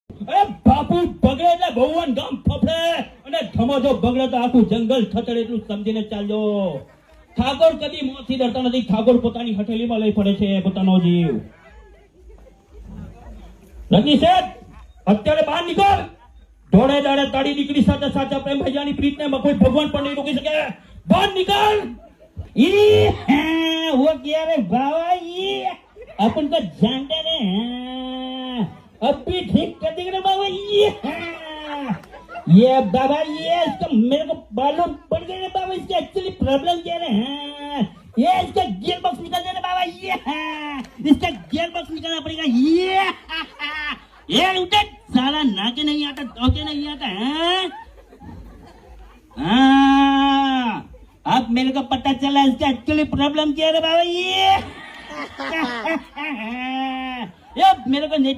અરે બાપુ બગડે એટલે ભગવાન ગામ ફફડે અને ધમોજો બગડે તો આખું જંગલ થતડે એટલું સમજીને ચાલજો. ઠાકોર કદી મોતથી ડરતા નથી. ઠાકોર પોતાની હથેળીમાં લઈ પડે છે પોતાનો જીવ. રજની શેઠ અત્યારે બહાર નીકળ. ધોળે દાડે તારી દીકરી સાથે સાચા પ્રેમ ભૈયાની પ્રીતને કોઈ ભગવાન પણ નહીં રોકી શકે. બહાર નીકળ. ઈ वो क्या रे बाबा ये अपन को जानते ने अब भी ठीक कर देंगे बाबा ये बाबा ये इसका मेरे को मालूम पड़ गया रे बाबा. इसका एक्चुअली प्रॉब्लम क्या है ये इसका गियर बॉक्स निकल जाए बाबा. ये इसका गियर बॉक्स निकालना पड़ेगा. ये उठे साला नाके नहीं आता धोके नहीं आता है. हाँ अब मेरे को पता चला इसका एक्चुअली प्रॉब्लम क्या है बाबा. ये मेरे को नहीं